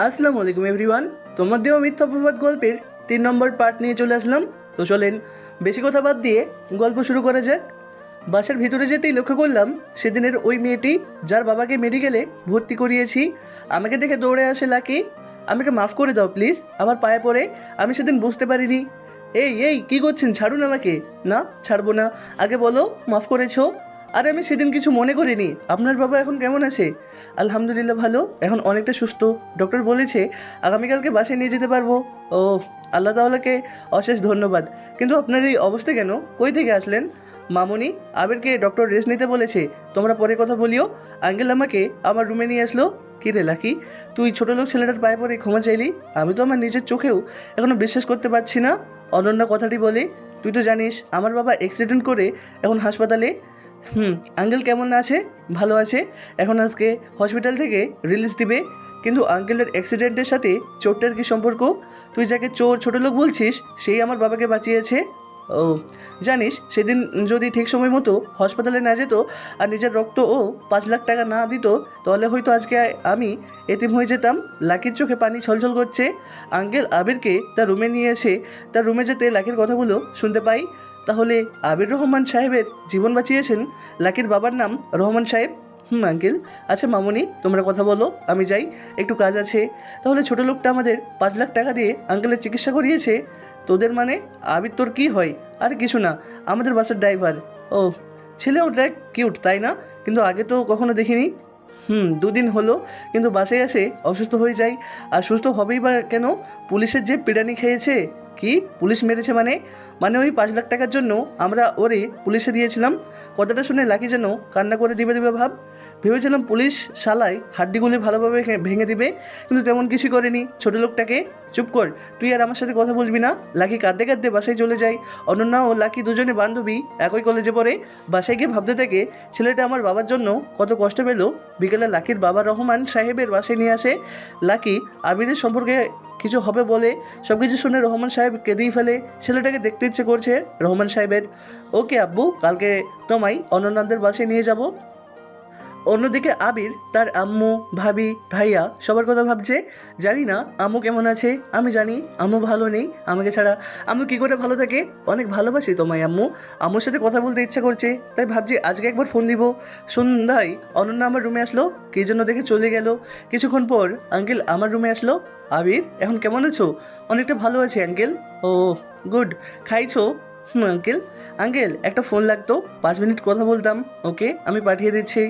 আসসালামু আলাইকুম এভরিওয়ান। তোমার দেওয়া মিথ্যা অপবাদ গল্পের 3 নম্বর পার্ট নিয়ে চলে আসলাম। তো চলেন বেশি কথা বাদ দিয়ে গল্প শুরু করা যাক। বাসার ভিতরে যেতেই লক্ষ্য করলাম সেদিনের ওই মেয়েটি যার বাবাকে মেডিকেলে ভর্তি করিয়েছি। আমাকে দেখে দৌড়ে আসে লাকি। আমাকে মাফ করে দাও প্লিজ, আমার পায়ে পড়ে। আমি সেদিন বুঝতে পারিনি। এই এই কী করছেন, ছাড়ুন আমাকে। না, ছাড়বো না। আগে বলো মাফ করেছো। আরে আমি সেদিন কিছু মনে করিনি। আপনার বাবা এখন কেমন আছে? আলহামদুলিল্লাহ ভালো, এখন অনেকটা সুস্থ। ডক্টর বলেছে আগামীকালকে বাসায় নিয়ে যেতে পারবো। ও, আল্লাহ তাআলাকে অশেষ ধন্যবাদ। কিন্তু আপনার এই অবস্থা কেন? কই থেকে আসলেন? মামুনি, আবিরকে ডক্টর রেস্ট নিতে বলেছে, তোমরা পরে কথা বলিও। আঙ্কেল আমাকে আমার রুমে নিয়ে আসলো। কী রে লাকি, তুই ছোটো লোক ছেলেটার পায়ে পড়ে ক্ষমা চাইলি? আমি তো আমার নিজের চোখেও এখনও বিশ্বাস করতে পারছি না। অনন্যা কথাটি বলে, তুই তো জানিস আমার বাবা অ্যাক্সিডেন্ট করে এখন হাসপাতালে। আঙ্কেল কেমন আছে? ভালো আছে। এখন আজকে হসপিটাল থেকে রিলিজ দিবে। কিন্তু আঙ্কেলের অ্যাক্সিডেন্টের সাথে চোরটার কী সম্পর্ক? তুই যাকে চোর ছোটো লোক বলছিস সেই আমার বাবাকে বাঁচিয়েছে। ও, জানিস সেদিন যদি ঠিক সময় মতো হাসপাতালে না যেত আর নিজের রক্ত ও 5 লাখ টাকা না দিত, তাহলে হয়তো আজকে আমি এতিম হয়ে যেতাম। লাকির চোখে পানি ছলছল করছে। আঙ্কেল আবিরকে তার রুমে নিয়ে এসে তার রুমে যেতে লাকির কথাগুলো শুনতে পাই। তাহলে আবির রহমান সাহেবের জীবন বাঁচিয়েছেন লাকির বাবার নাম রহমান সাহেব। আঙ্কেল। আচ্ছা মামুনি, তোমরা কথা বলো, আমি যাই, একটু কাজ আছে। তাহলে ছোটো লোকটা আমাদের 5 লাখ টাকা দিয়ে আঙ্কেলের চিকিৎসা করিয়েছে। তোদের মানে আবির তোর কী হয়? আর কিছু না, আমাদের বাসের ড্রাইভার। ও, ছেলে ওটা কিউট তাই না? কিন্তু আগে তো কখনো দেখিনি। 2 দিন হলো, কিন্তু বাসায় আসে অসুস্থ হয়ে যায়। আর সুস্থ হবেই বা কেন? পুলিশের যে পিটানি খেয়েছে। কি পুলিশ মেরেছে মানে? মানে ওই 5 লাখ টাকার জন্য আমরা ওরে পুলিশে দিয়েছিলাম। কথাটা শুনে লাকি যেন কান্না করে দিবে দিবে ভাব। ভেবেছিলাম পুলিশ শালায় হাড্ডিগুলি ভালোভাবে ভেঙে দিবে, কিন্তু তেমন কিছু করেনি ছোটো লোকটাকে। চুপ কর, তুই আর আমার সাথে কথা বলবি না। লাকি কাঁদতে কাঁদতে বাসায় চলে যায়। অনন্যা ও লাকি দুজনে বান্ধবী একই কলেজে পড়ে। বাসায় গিয়ে ভাবতে থাকে ছেলেটা আমার বাবার জন্য কত কষ্ট পেল। বিকেলে লাকির বাবা রহমান সাহেবের বাসায় নিয়ে আসে। লাকি আবিরের সম্পর্কে কিছু হবে বলে সব কিছু শুনে রহমান সাহেব কেঁদেই ফেলে। ছেলেটাকে দেখতে ইচ্ছে করছে রহমান সাহেবের। ওকে আব্বু, কালকে তোমায় অনন্যাদের বাসায় নিয়ে যাব। অন্যদিকে আবির তার আম্মু, ভাবি, ভাইয়া সবার কথা ভাবছে। জানি না আম্মু কেমন আছে। আমি জানি আম্মু ভালো নেই আমাকে ছাড়া। আম্মু কী করে ভালো থাকে? অনেক ভালোবাসি তোমায় আম্মু। আম্মুর সাথে কথা বলতে ইচ্ছা করছে, তাই ভাবছি আজকে একবার ফোন দিব। সন্ধ্যায় অনন্যা আমার রুমে আসলো, কী জন্য দেখে চলে গেল। কিছুক্ষণ পর আঙ্কেল আমার রুমে আসলো। আবির, এখন কেমন আছো? অনেকটা ভালো আছি আঙ্কেল। ও গুড। খাইছো? আঙ্কেল। আঙ্কেল একটা ফোন লাগতো, 5 মিনিট কথা বলতাম। ওকে, আমি পাঠিয়ে দিচ্ছি।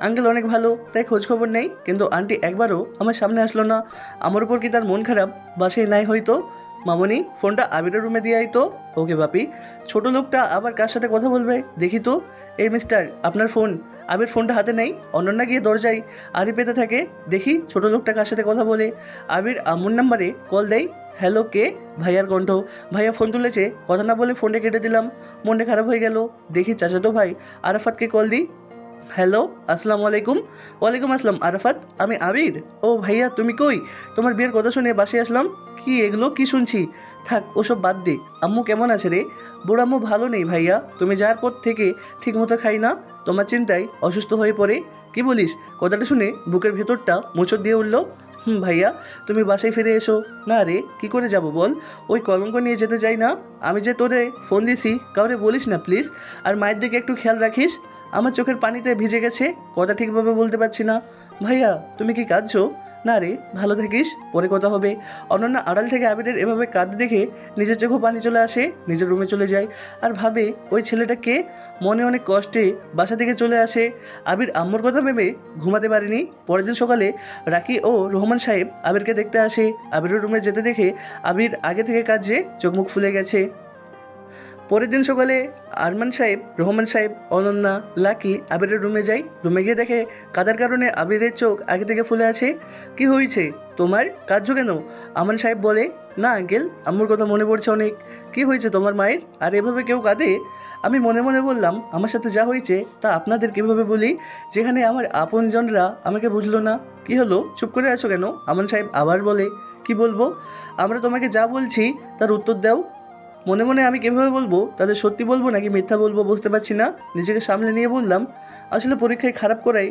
আঙ্কেল অনেক ভালো, তাই খোঁজখবর নেই, কিন্তু আন্টি একবারও আমার সামনে আসলো না। আমার উপর কি তার মন খারাপ? বাসায় নাই হয়তো। মামনি, ফোনটা আবিরের রুমে দিয়ে আইতো। ওকে বাপি। ছোটো লোকটা আবার কার সাথে কথা বলবে দেখি তো। এই মিস্টার, আপনার ফোন। আবির ফোনটা হাতে নেই। অনন্যা গিয়ে দরজায় আড়ি পেতে থাকে। দেখি ছোটো লোকটা কার সাথে কথা বলে। আবির আম্মুর নাম্বারে কল দেয়। হ্যালো, কে? ভাইয়ার কণ্ঠ। ভাইয়া ফোন তুলেছে, কথা না বলে ফোনটা কেটে দিলাম। মনটা খারাপ হয়ে গেল। দেখি চাচাতো ভাই আরাফাতকে কল দিই। হ্যালো, আসসালামু আলাইকুম। ওয়ালাইকুম আসসালাম আরাফাত, আমি আবির। ও ভাইয়া, তুমি কই? তোমার বিয়ের কথা শুনে বাসায় আসলাম। কি এগুলো কি শুনছি? থাক ওসব বাদ দে। আম্মু কেমন আছে রে? বুড়ো আম্মু ভালো নেই ভাইয়া, তুমি যাওয়ার পর থেকে ঠিকমতো খাই না, তোমার চিন্তায় অসুস্থ হয়ে পড়ে। কি বলিস? কথাটা শুনে বুকের ভেতরটা মোচড় দিয়ে উঠল। ভাইয়া, তুমি বাসায় ফিরে এসো। না রে, কি করে যাব বল? ওই কলঙ্ক নিয়ে যেতে চাই না। আমি যে তোরে ফোন দিছি কাউরে বলিস না প্লিজ। আর মায়ের দিকে একটু খেয়াল রাখিস। আমার চোখের পানিতে ভিজে গেছে, কথা ঠিকভাবে বলতে পারছি না। ভাইয়া, তুমি কি কাঁদছো? না রে, ভালো থাকিস, পরে কথা হবে। অনন্যা আড়াল থেকে আবিরের এভাবে কাঁদতে দেখে নিজের চোখেও পানি চলে আসে। নিজের রুমে চলে যায় আর ভাবে ওই ছেলেটা কে। মনে অনেক কষ্টে বাসা থেকে চলে আসে। আবির আম্মুর কথা ভেবে ঘুমাতে পারেনি। পরের দিন সকালে রাকি ও রহমান সাহেব আবিরকে দেখতে আসে। আবিরের রুমে যেতে দেখে আবির আগে থেকে কাজে চোখ মুখ ফুলে গেছে। পরের দিন সকালে আরমান সাহেব, রহমান সাহেব, অনন্যা, লাকি আবিরের রুমে যাই। রুমে গিয়ে দেখে কাদার কারণে আবিরের চোখ আগে থেকে ফুলে আছে। কি হয়েছে তোমার, কাঁদছো কেন? আমান সাহেব বলে, না আঙ্কেল, আম্মুর কথা মনে পড়ছে অনেক। কি হয়েছে তোমার মায়ের? আর এভাবে কেউ কাঁদে? আমি মনে মনে বললাম, আমার সাথে যা হয়েছে তা আপনাদের কীভাবে বলি, যেখানে আমার আপনজনরা আমাকে বুঝলো না। কি হলো, চুপ করে আছো কেন? আমান সাহেব আবার বলে, কি বলবো? আমরা তোমাকে যা বলছি তার উত্তর দাও। মনে মনে আমি কীভাবে বলবো, তাদের সত্যি বলবো নাকি মিথ্যা বলবো বুঝতে পারছি না। নিজেকে সামলে নিয়ে বললাম, আসলে পরীক্ষায় খারাপ করাই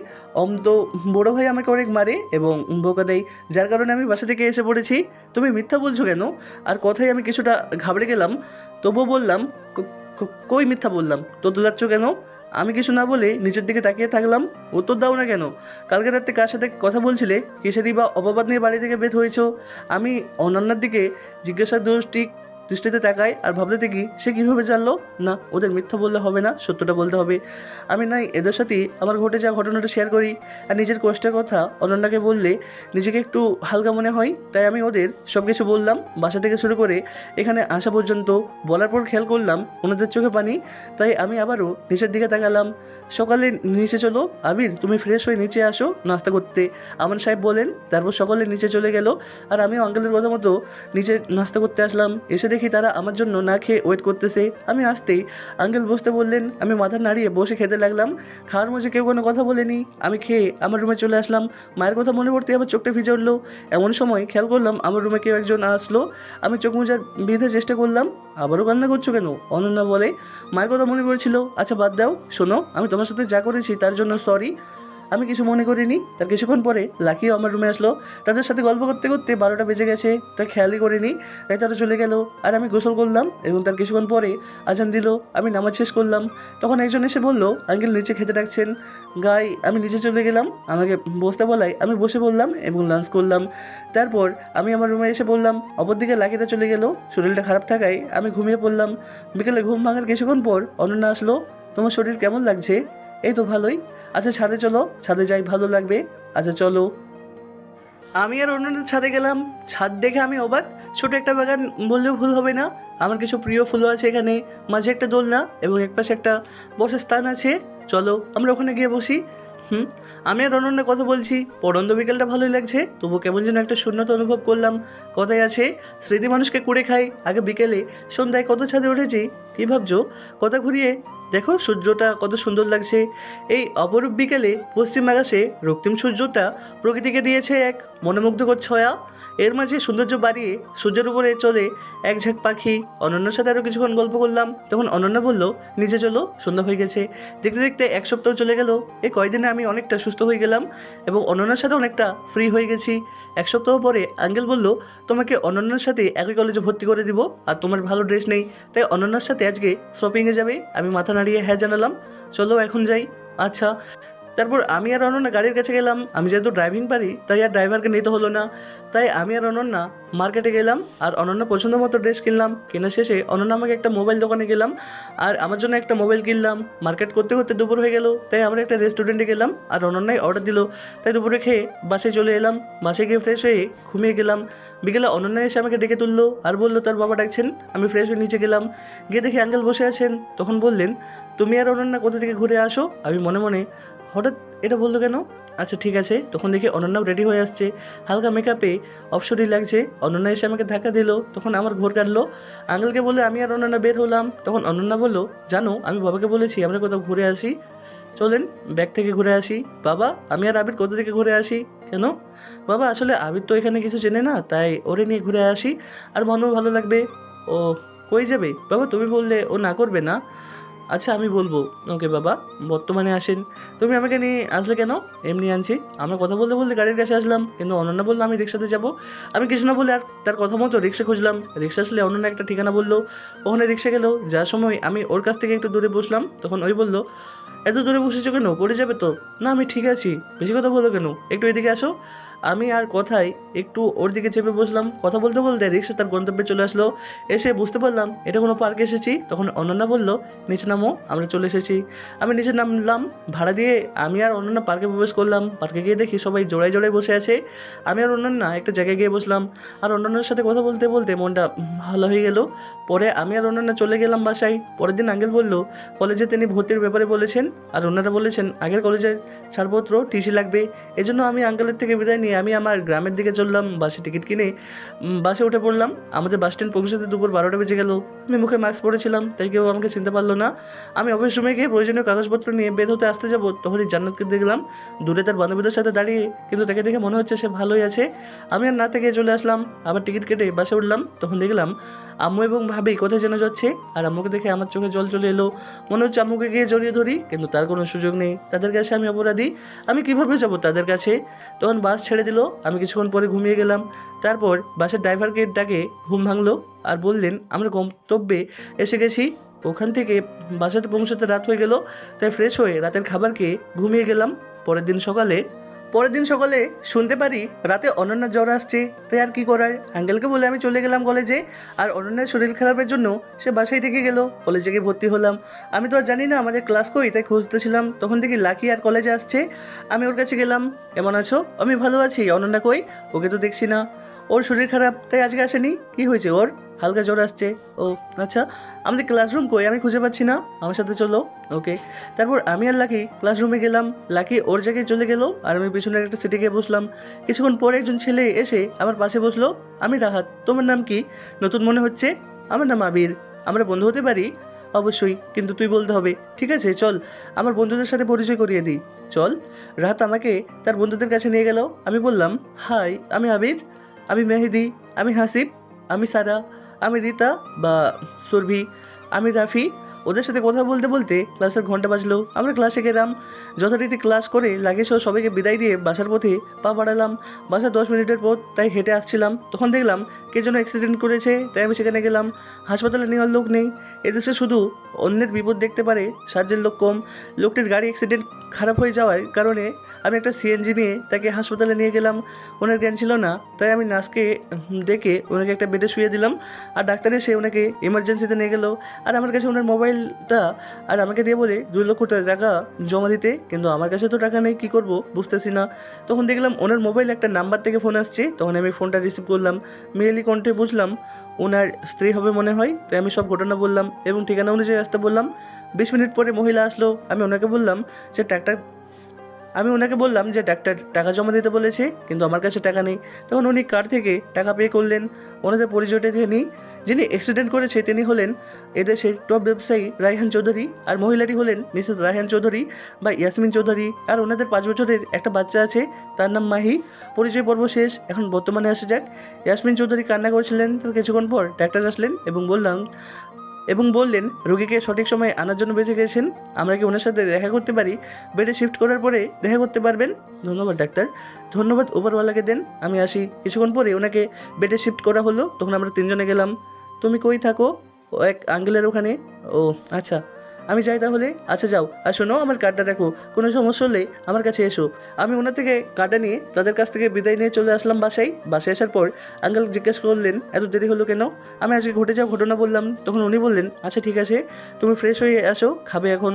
তো বড়ো ভাই আমাকে অনেক মারে এবং বকা দেয়, যার কারণে আমি বাসা থেকে এসে পড়েছি। তুমি মিথ্যা বলছো কেন? আর কথায় আমি কিছুটা ঘাবড়ে গেলাম, তবুও বললাম, কই মিথ্যা বললাম? তো তোলাচ্ছ কেন? আমি কিছু না বলে নিচের দিকে তাকিয়ে থাকলাম। উত্তর দাও না কেন? কালকে রাতে কার সাথে কথা বলছিলে? কিসেরই বা অপবাদ নিয়ে বাড়ি থেকে বের হয়েছো? আমি অনন্যার দিকে জিজ্ঞাসা দৃষ্টিতে তাকাই আর ভাবতে থাকি সে কীভাবে জানলো। না, ওদের মিথ্যা বললে হবে না, সত্যটা বলতে হবে। আমি নাই এদের সাথে আমার ঘটে যাওয়া ঘটনাটা শেয়ার করি, আর নিজের কষ্টের কথা অনন্যাকে বললে নিজেকে একটু হালকা মনে হয়, তাই আমি ওদের সব কিছু বললাম, বাসা থেকে শুরু করে এখানে আসা পর্যন্ত। বলার পর খেয়াল করলাম ওনাদের চোখে পানি, তাই আমি আবারও নিচের দিকে তাকালাম। সকালে নিচে চলো আবির, তুমি ফ্রেশ হয়ে নিচে আসো নাস্তা করতে, আমান সাহেব বলেন। তারপর সকলে নিচে চলে গেল আর আমিও আঙ্কেলের কথা মতো নিচে নাস্তা করতে আসলাম। এসে দেখি তারা আমার জন্য না খেয়ে ওয়েট করতেছে। আমি আসতেই আঙ্কেল বসতে বললেন, আমি মাথা নাড়িয়ে বসে খেতে লাগলাম। খাওয়ার মাঝে কেউ কোনো কথা বলেনি। আমি খেয়ে আমার রুমে চলে আসলাম। মায়ের কথা মনে পড়তে আবার চোখটা ভিজে উঠলো। এমন সময় খেয়াল করলাম আমার রুমে কেউ একজন আসলো। আমি চোখ মোজার বেঁধে চেষ্টা করলাম। আবারও কান্না করছো কেন? অনন্যা বলে। মায়ের কথা মনে পড়েছিল। আচ্ছা বাদ দাও, শোনো, আমি তোমার সাথে যা করেছি তার জন্য সরি। আমি কিছু মনে করিনি। তার কিছুক্ষণ পরে লাকিও আমার রুমে আসলো। তাদের সাথে গল্প করতে করতে 12টা বেজে গেছে, তাই খেয়ালই করিনি। তাই তারা চলে গেল আর আমি গোসল করলাম এবং তার কিছুক্ষণ পরে আজান দিল। আমি নামাজ শেষ করলাম। তখন একজন এসে বলল, আঙ্কেল নিচে খেতে ডাকছেন। আমি নিচে চলে গেলাম। আমাকে বসতে বলায় আমি বসে বললাম এবং লাঞ্চ করলাম। তারপর আমি আমার রুমে এসে বললাম। অপরদিকে লাকিটা চলে গেল। শরীরটা খারাপ থাকায় আমি ঘুমিয়ে পড়লাম। বিকেলে ঘুম ভাঙার কিছুক্ষণ পর অনন্যা আসলো। তোমার শরীর কেমন লাগছে? এই তো ভালোই। আচ্ছা ছাদে চলো, ছাদে যাই, ভালো লাগবে। আচ্ছা চলো। আমি আর অন্যদের ছাদে গেলাম। ছাদ দেখে আমি অবাক। ছোট একটা বাগান বললেও ভুল হবে না। আমার কিছু প্রিয় ফুলও আছে এখানে। মাঝে একটা দোলনা এবং একপাশে একটা বসার স্থান আছে। চলো আমরা ওখানে গিয়ে বসি। হুম। আমি আর অনন্যা কথা বলছি। পড়ন্ত বিকেলটা ভালোই লাগছে, তবু কেমন যেন একটা শূন্যতা অনুভব করলাম। কথায় আছে, স্মৃতি মানুষকে কুড়ে খায়। আগে বিকেলে সন্ধ্যায় কত ছাদে উঠেছি। কী ভাবছো? কথা ঘুরিয়ে দেখো সূর্যটা কত সুন্দর লাগছে। এই অপরূপ বিকেলে পশ্চিম আকাশে রক্তিম সূর্যটা প্রকৃতিকে দিয়েছে এক মনোমুগ্ধকর ছায়া। এর মাঝে সৌন্দর্য বাড়িয়ে সূর্যের উপরে চলে এক ঝাঁক পাখি। অনন্যার সাথে আরও কিছুক্ষণ গল্প করলাম। তখন অনন্যা বলল, নিচে চলো, সন্ধ্যা হয়ে গেছে। দেখতে দেখতে এক সপ্তাহ চলে গেল। এই কয়দিনে আমি অনেকটা সুস্থ হয়ে গেলাম এবং অনন্যার সাথে অনেকটা ফ্রি হয়ে গেছি। এক সপ্তাহ পরে আঙ্কেল বলল, তোমাকে অনন্যার সাথে একই কলেজে ভর্তি করে দিব, আর তোমার ভালো ড্রেস নেই, তাই অনন্যার সাথে আজকে শপিংয়ে যাবে। আমি মাথা নাড়িয়ে হ্যাঁ জানালাম। চলো এখন যাই। আচ্ছা। তারপর আমি আর অনন্যা গাড়ির কাছে গেলাম। আমি যেহেতু ড্রাইভিং পারি তাই আর ড্রাইভারকে নিতে হলো না। তাই আমি আর অনন্যা মার্কেটে গেলাম আর অনন্যা পছন্দ মতো ড্রেস কিনলাম। কেনার শেষে অনন্যা আমাকে একটা মোবাইল দোকানে গেলাম আর আমার জন্য একটা মোবাইল কিনলাম। মার্কেট করতে করতে দুপুর হয়ে গেল, তাই আমরা একটা রেস্টুরেন্টে গেলাম আর অনন্যাই অর্ডার দিল। তাই দুপুরে খেয়ে বাসে চলে এলাম। বাসে গিয়ে ফ্রেশ হয়ে ঘুমিয়ে গেলাম। বিকেলে অনন্যা এসে আমাকে ডেকে তুললো আর বললো তার বাবা ডাকছেন। আমি ফ্রেশ হয়ে নিচে গেলাম। গিয়ে দেখি আঙ্কেল বসে আছেন। তখন বললেন, তুমি আর অনন্যা কোথা থেকে ঘুরে আসো? আমি মনে মনে, হঠাৎ এটা বললো কেন? আচ্ছা ঠিক আছে। তখন দেখি অনন্যাও রেডি হয়ে আসছে, হালকা মেকআপে অপসরই লাগছে। অনন্যা এসে আমাকে ধাক্কা দিল। তখন আমার ঘোর কাটলো। আঙ্কেলকে বলে আমি আর অনন্যা বের হলাম। তখন অনন্যা বললো, জানো আমি বাবাকে বলেছি আমরা কোথাও ঘুরে আসি, চলেন ব্যাগ থেকে ঘুরে আসি। বাবা, আমি আর আবির কোথা থেকে ঘুরে আসি? কেন? বাবা, আসলে আবির তো এখানে কিছু চেনে না, তাই ওরে নিয়ে ঘুরে আসি, আর মনও ভালো লাগবে। ও কই যাবে? বাবা তুমি বললে ও না করবে না। আচ্ছা আমি বলবো। ওকে বাবা, বর্তমানে আসেন। তুমি আমাকে নিয়ে আসলে কেন? এমনি আনছি। আমরা কথা বলতে বলতে গাড়ির কাছে আসলাম, কিন্তু অনন্যা বললো আমি রিক্সাতে যাব। আমি কিছু না বলে আর তার কথা মতো রিক্সা খুঁজলাম। রিক্সা আসলে অনন্যা একটা ঠিকানা বললো। ওখানে রিক্সা গেল। যার সময় আমি ওর কাছ থেকে একটু দূরে বসলাম, তখন ওই বললো, এত দূরে বসেছো কেন? পড়ে যাবে তো। না আমি ঠিক আছি। বেশি কথা বলো কেন? একটু এদিকে আসো। আমি আর কথায় একটু ওর দিকে চেপে বসলাম। কথা বলতে বলতে রিক্সা তার গন্তব্যে চলে আসলো। এসে বুঝতে পারলাম এটা কোনো পার্কে এসেছি। তখন অনন্যা বলল, নিচে নামো, আমরা চলে এসেছি। আমি নিচে নামলাম। ভাড়া দিয়ে আমি আর অনন্যা পার্কে প্রবেশ করলাম। পার্কে গিয়ে দেখি সবাই জোড়ায় জোড়ায় বসে আছে। আমি আর অনন্যা একটা জায়গায় গিয়ে বসলাম। আর অন্যান্যর সাথে কথা বলতে বলতে মনটা ভালো হয়ে গেল। পরে আমি আর অনন্যা চলে গেলাম বাসায়। পরের দিন আঙ্কেল বলল, কলেজে তিনি ভর্তির ব্যাপারে বলেছেন আর ওনারা বলেছেন আগের কলেজের ছাড়পত্র টিসি লাগবে। এজন্য আমি আঙ্কেলের থেকে বিদায় নিয়ে আমি আমার গ্রামের দিকে চললাম। বাসে টিকিট কিনে বাসে উঠে পড়লাম। আমাদের বাস স্ট্যান্ড পৌঁছাতে দুপুর 12টা বেজে গেল। আমি মুখে মাস্ক পরেছিলাম, তাই কেউ আমাকে চিনতে পারলো না। আমি অফিস রুমে গিয়ে প্রয়োজনীয় কাগজপত্র নিয়ে বের হতে আসতে যাবো, তখনই জান্নাতকে দেখলাম দূরে তার বান্ধবীদের সাথে দাঁড়িয়ে, কিন্তু তাকে দেখে মনে হচ্ছে সে ভালোই আছে। আমি আর না থেকে চলে আসলাম। আবার টিকিট কেটে বাসে উঠলাম, তখন দেখলাম আম্মু এবং ভাবি কোথায় যেন যাচ্ছে। আর আম্মুকে দেখে আমার চোখে জল চলে এলো। মনে হচ্ছে আম্মুকে গিয়ে জড়িয়ে ধরি, কিন্তু তার কোনো সুযোগ নেই। তাদের কাছে আমি অপরাধী, আমি কিভাবে যাব তাদের কাছে? তখন বাস ছেড়ে দিল। আমি কিছুক্ষণ পরে ঘুমিয়ে গেলাম। তারপর বাসের ড্রাইভারকে ডাকে ঘুম ভাঙলো আর বললেন আমরা গন্তব্যে এসে গেছি। ওখান থেকে বাসাতে পৌঁছাতে রাত হয়ে গেল, তাই ফ্রেশ হয়ে রাতের খাবার খেয়ে ঘুমিয়ে গেলাম। পরের দিন সকালে শুনতে পারি রাতে অনন্যার জ্বর আসছে। তাই আর কি করার, আঙ্কেলকে বলে আমি চলে গেলাম কলেজে। আর অনন্যার শরীর খারাপের জন্য সে বাসায় থেকে গেল। কলেজে গিয়ে ভর্তি হলাম। আমি তো আর জানি না আমাদের ক্লাস করি, তাই খুঁজতেছিলাম। তখন থেকে লাকি আর কলেজে আসছে। আমি ওর কাছে গেলাম, কেমন আছো? আমি ভালো আছি। অনন্যা কই? ওকে তো দেখছি না। ওর শরীর খারাপ, তাই আজকে আসেনি। কি হয়েছে ওর? হালকা জ্বর আসছে। ও আচ্ছা, আমাদের ক্লাসরুম কই? আমি খুঁজে পাচ্ছি না। আমার সাথে চলো। ওকে। তারপর আমি আর লাকি ক্লাসরুমে গেলাম। লাকি ওর জায়গায় চলে গেল আর আমি পিছনের একটা সিটে গিয়ে বসলাম। কিছুক্ষণ পরে একজন ছেলে এসে আমার পাশে বসলো। আমি রাহাত। তোমার নাম কি? নতুন মনে হচ্ছে। আমার নাম আবির। আমরা বন্ধু হতে পারি? অবশ্যই, কিন্তু তুই বলতে হবে। ঠিক আছে চল, আমার বন্ধুদের সাথে পরিচয় করিয়ে দিই। চল। রাহাত আমাকে তার বন্ধুদের কাছে নিয়ে গেল। আমি বললাম হাই, আমি আবির, আমি মেহেদি, আমি হাসিব, আমি সারা, আমি রীতা বা সুরভি, আমি রাফি। ওদের সাথে কথা বলতে বলতে ক্লাসের ঘন্টা বাজলো। আমরা ক্লাসে গেলাম। যথারীতি ক্লাস করে লাগে সহ সবাইকে বিদায় দিয়ে বাসার পথে পা বাড়ালাম। বাসা 10 মিনিটের পথ, তাই হেঁটে আসছিলাম। তখন দেখলাম কে যেন অ্যাক্সিডেন্ট করেছে, তাই আমি সেখানে গেলাম। হাসপাতালে নেওয়ার লোক নেই। এদেশে শুধু অন্যের বিপদ দেখতে পারে, সাহায্যের লোক কম। লোকটির গাড়ি অ্যাক্সিডেন্ট খারাপ হয়ে যাওয়ার কারণে আমি একটা সিএনজি নিয়ে তাকে হাসপাতালে নিয়ে গেলাম। ওনার জ্ঞান ছিল না, তাই আমি নার্সকে ডেকে ওনাকে একটা বেডে শুয়ে দিলাম। আর ডাক্তার এসে ওনাকে এমার্জেন্সিতে নিয়ে গেল। আর আমার কাছে ওনার মোবাইলটা আর আমাকে দিয়ে বলে 2 লক্ষ টাকা জমা দিতে, কিন্তু আমার কাছে তো টাকা নেই, কী করবো বুঝতেছি না। তখন দেখলাম ওনার মোবাইল একটা নাম্বার থেকে ফোন আসছে। তখন আমি ফোনটা রিসিভ করলাম। মেয়েলি কণ্ঠে বুঝলাম ওনার স্ত্রী হবে মনে হয়, তাই আমি সব ঘটনা বললাম এবং ঠিকানা অনুযায়ী আসতে বললাম। 20 মিনিট পরে মহিলা আসলো। আমি ওনাকে বললাম যে ডাক্তার টাকা জমা দিতে বলেছে, কিন্তু আমার কাছে টাকা নেই। তখন উনি কার থেকে টাকা পে করলেন। ওনাদের পরিচয়টা দিয়ে নিই। যিনি অ্যাক্সিডেন্ট করেছে তিনি হলেন এদেশের টপ ব্যবসায়ী রায়হান চৌধুরী, আর মহিলাটি হলেন মিসেস রায়হান চৌধুরী বা ইয়াসমিন চৌধুরী। আর ওনাদের 5 বছরের একটা বাচ্চা আছে, তার নাম মাহি। পরিচয় পর্ব শেষ, এখন বর্তমানে আসা যাক। ইয়াসমিন চৌধুরী কান্না করছিলেন। তার কিছুক্ষণ পর ডাক্তার আসলেন এবং বললেন রোগীকে সঠিক সময়ে আনার জন্য বেঁচে গেছেন। আমরা কি ওনার সাথে দেখা করতে পারি? বেডে শিফট করার পরে দেখা করতে পারবেন। ধন্যবাদ ডাক্তার। ধন্যবাদ উপরওয়ালাকে দেন, আমি আসি। কিছুক্ষণ পরে ওনাকে বেডে শিফট করা হলো। তখন আমরা 3 জনে গেলাম। তুমি কই থাকো? ও এক আঙ্কেলের ওখানে। ও আচ্ছা, আমি যাই তাহলে। আচ্ছা যাও। আর শোনো, আমার কার্ডটা রাখো, কোনো সমস্যা হলে আমার কাছে এসো। আমি ওনার থেকে কার্ডটা নিয়ে তাদের কাছ থেকে বিদায় নিয়ে চলে আসলাম বাসায় আসার পর আঙ্কেল জিজ্ঞেস করলেন এত দেরি হলো কেন। আমি আজকে ঘটে যাওয়া ঘটনা বললাম। তখন উনি বললেন আচ্ছা ঠিক আছে, তুমি ফ্রেশ হয়ে আসো, খাবে এখন।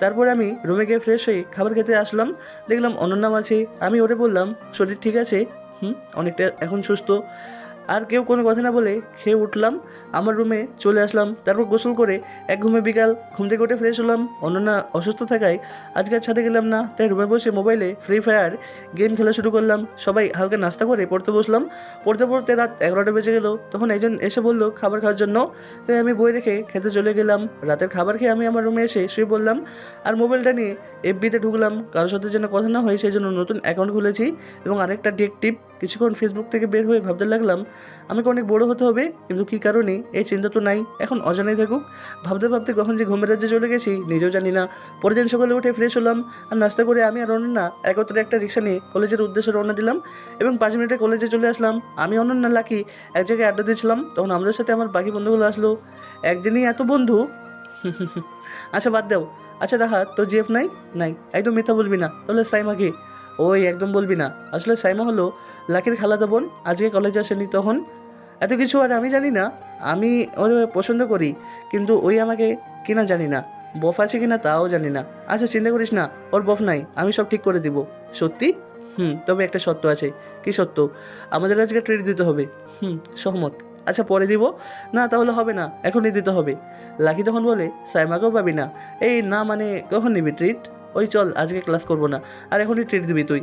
তারপর আমি রুমে গিয়ে ফ্রেশ হয়ে খাবার খেতে আসলাম। দেখলাম অনন্যাও আছে। আমি ওরে বললাম শরীর ঠিক আছে? অনেকটা এখন সুস্থ। আর কেউ কোনো কথা না বলে খেয়ে উঠলাম, আমার রুমে চলে আসলাম। তারপর গোসল করে এক ঘুমে বিকাল, ঘুম থেকে উঠে ফ্রেশ হলাম। অনন্যা অসুস্থ থাকায় আজকে আর ছাদে গেলাম না, তাই রুমে বসে মোবাইলে ফ্রি ফায়ার গেম খেলা শুরু করলাম। সবাই হালকা নাস্তা করে পড়তে বসলাম। পড়তে পড়তে রাত 11টা বেজে গেল। তখন একজন এসে বললো খাবার খাওয়ার জন্য, তাই আমি বই রেখে খেতে চলে গেলাম। রাতের খাবার খেয়ে আমি আমার রুমে এসে শুয়ে পড়লাম আর মোবাইলটা নিয়ে এফবিতে ঢুকলাম। কারোর সাথে যেন কথা না হয় সেই জন্য নতুন অ্যাকাউন্ট খুলেছি এবং আরেকটা ডিএক্টিভ। কিছুক্ষণ ফেসবুক থেকে বের হয়ে ভাবতে লাগলাম আমাকে অনেক বড় হতে হবে, কিন্তু কী কারণে এই চিন্তা তো নাই, এখন অজানাই থাকুক। ভাবতে ভাবতে কখন যে ঘুমের রাজ্যে চলে গেছি নিজেও জানি না। পরের দিন সকালে উঠে ফ্রেশ হলাম আর নাস্তা করে আমি আর অনন্যা একত্রে একটা রিক্সা নিয়ে কলেজের উদ্দেশ্যে রওনা দিলাম এবং 5 মিনিটে কলেজে চলে আসলাম। আমি অনন্যা লাকি এক জায়গায় আড্ডা দিয়েছিলাম। তখন আমাদের সাথে আমার বাকি বন্ধুগুলো আসলো। একদিনই এত বন্ধু। আচ্ছা বাদ দাও। আচ্ছা দেখা তোর জিএফ নাই? নাই। একদম মিথ্যা বলবি না। তাহলে সাইমাকে? ওই একদম বলবি না। আসলে সাইমা হলো লাকির খালাতো বোন, আজকে কলেজে আসেনি। তখন এত কিছু আর আমি জানি না। আমি ওর পছন্দ করি, কিন্তু ওই আমাকে কিনা জানি না, বফ আছে কিনা তাও জানি না। আচ্ছা চিন্তা করিস না, ওর বফ নাই, আমি সব ঠিক করে দিব। সত্যি? তবে একটা শর্ত আছে। কি শর্ত? আমাদের আজকে ট্রিট দিতে হবে। সহমত। আচ্ছা পরে দিব। না তাহলে হবে না, এখনই দিতে হবে। লাকি তখন বলে সাইমাকেও পাবি না? এই না মানে কখন নিবি ট্রিট? ওই চল আজকে ক্লাস করবো না, আর এখনই ট্রিট দিবি তুই।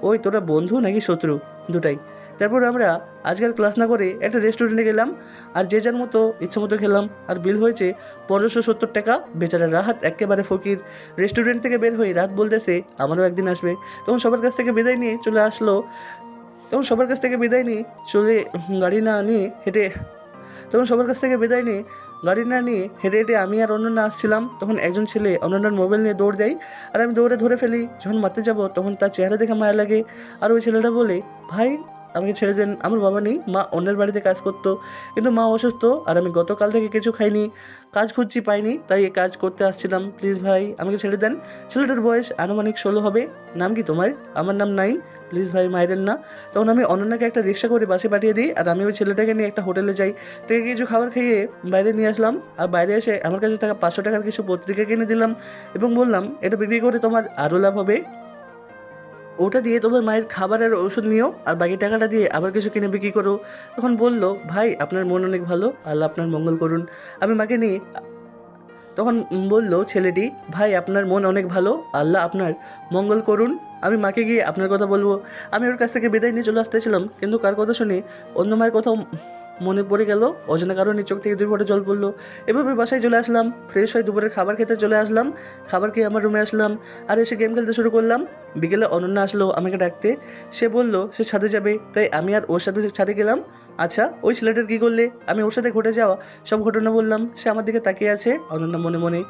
ওই তোরা বন্ধু নাকি শত্রু, দুটাই। তারপর আমরা আজকাল ক্লাস না করে একটা রেস্টুরেন্টে গেলাম, আর যে যার মতো ইচ্ছা মতো খেলাম, আর বিল হয়েছে 1570 টাকা। বেচারা রাহাত একেবারে ফকির। রেস্টুরেন্ট থেকে বের হয়ে রাত বলতেছে আমারও একদিন আসবে। তখন সবার কাছ থেকে বিদায় নিয়ে চলে আসলো তখন সবার কাছ থেকে বিদায় নিয়ে চলে গাড়ি না নিয়ে হেঁটে তখন সবার কাছ থেকে বিদায় নিয়ে গাড়ি না নিয়ে হেঁটে হেঁটে আমি আর অনন্যা আসছিলাম। তখন একজন ছেলে অনন্যার মোবাইল নিয়ে দৌড় দেয়, আর আমি দৌড়ে ধরে ফেলি। যখন মারতে যাব তখন তার চেহারা দেখে মায়া লাগে। আর ওই ছেলেটা বলে, ভাই আমাকে ছেড়ে দেন, আমার বাবা নেই, মা অন্যের বাড়িতে কাজ করতো, কিন্তু মা অসুস্থ, আর আমি গতকাল থেকে কিছু খাইনি, কাজ খুঁজছি পাইনি, তাই এই কাজ করতে আসছিলাম, প্লিজ ভাই আমাকে ছেড়ে দেন। ছেলেটার বয়স আনুমানিক 16 হবে। নাম কি তোমার? আমার নাম নাইম, প্লিজ ভাই মাইরেন না। তখন আমি অনন্যাকে একটা রিক্সা করে বাসে পাঠিয়ে দিই, আর আমি ওই ছেলেটাকে নিয়ে একটা হোটেলে যাই। থেকে কিছু খাবার খেয়ে বাইরে নিয়ে আসলাম, আর বাইরে এসে আমার কাছে থাকা 500 টাকার কিছু পত্রিকা কিনে দিলাম এবং বললাম এটা বিক্রি করে তোমার আরও লাভ হবে, ওটা দিয়ে তোমার মায়ের খাবার আর ওষুধ নিও, আর বাকি টাকাটা দিয়ে আবার কিছু কিনে বিক্রি করো। তখন বলল, ভাই আপনার মন অনেক ভালো, আল্লাহ আপনার মঙ্গল করুন। আমি মাকে নিয়ে তখন বলল ছেলেটি, ভাই আপনার মন অনেক ভালো, আল্লাহ আপনার মঙ্গল করুন। আমি মাকে গিয়ে আপনার কথা বলবো। আমি ওর কাছ থেকে বিদায় নিয়ে চলে আসতেছিলাম, কিন্তু কার কথা শুনে অন্য মায়ের কথাও মনে পড়ে গেল। অজানা কারণে চোখ থেকে 2 ফোঁটা জল পড়লো। এভাবে বাসায় চলে আসলাম, ফ্রেশ হয়ে দুপুরের খাবার খেতে চলে আসলাম। খাবার খেয়ে আমার রুমে আসলাম, আর এসে গেম খেলতে শুরু করলাম। বিকেলে অনন্যা আসলো আমাকে ডাকতে। সে বলল সে ছাদে যাবে, তাই আমি আর ওর সাথে ছাদে গেলাম। আচ্ছা ওই ছেলেটার কী করলে? আমি ওর সাথে ঘটে যাওয়া সব ঘটনা বললাম। সে আমার দিকে তাকিয়ে আছে অনন্যা মনে মনে।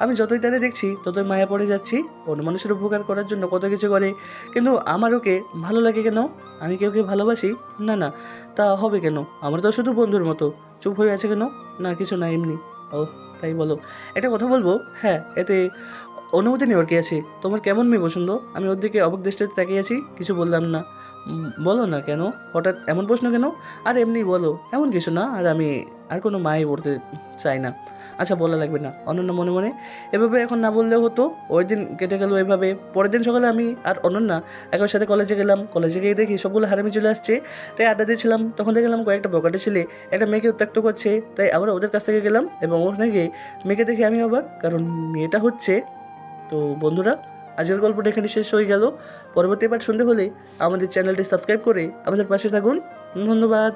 আমি যতই তাদের দেখছি ততই মায়া পড়ে যাচ্ছি। অন্য মানুষের উপকার করার জন্য কত কিছু করে, কিন্তু আমার ওকে ভালো লাগে কেন? আমি কেউ ভালোবাসি? না না, তা হবে কেন? আমরা তো শুধু বন্ধুর মতো। চুপ হয়ে আছে কেন? না কিছু না, এমনি। ও তাই বলো? একটা কথা বলবো? হ্যাঁ, এতে অনুমতি নেওয়ার কি আছে? তোমার কেমন মেয়ে পছন্দ? আমি ওর দিকে অবাক দৃষ্টিতে তাকিয়ে আছি, কিছু বললাম না। বলো না কেন, হঠাৎ এমন প্রশ্ন কেন? আর এমনি বলো, এমন কিছু না, আর আমি আর কোনো মাই পড়তে চাই না। আচ্ছা বলা লাগবে না, অনন্যা মনে মনে। এভাবে এখন না বললেও হতো। ওই দিন কেটে গেল এভাবে। পরের দিন সকালে আমি আর অনন্যা একবার সাথে কলেজে গেলাম। কলেজে গিয়ে দেখি সবগুলো হারামি চলে আসছে, তাই আড্ডা দিয়েছিলাম। তখন দেখলাম কয়েকটা বকাটে ছেলে একটা মেয়েকে উত্ত্যক্ত করছে, তাই আমরা ওদের কাছ থেকে গেলাম এবং ওখানে গিয়ে মেয়েকে দেখে আমি অবাক, কারণ মেয়েটা হচ্ছে। তো বন্ধুরা, আজকের গল্পটা এখানে শেষ হয়ে গেল। পরবর্তী পার্ট শুনতে হলে আমাদের চ্যানেলটি সাবস্ক্রাইব করে আমাদের পাশে থাকুন। ধন্যবাদ।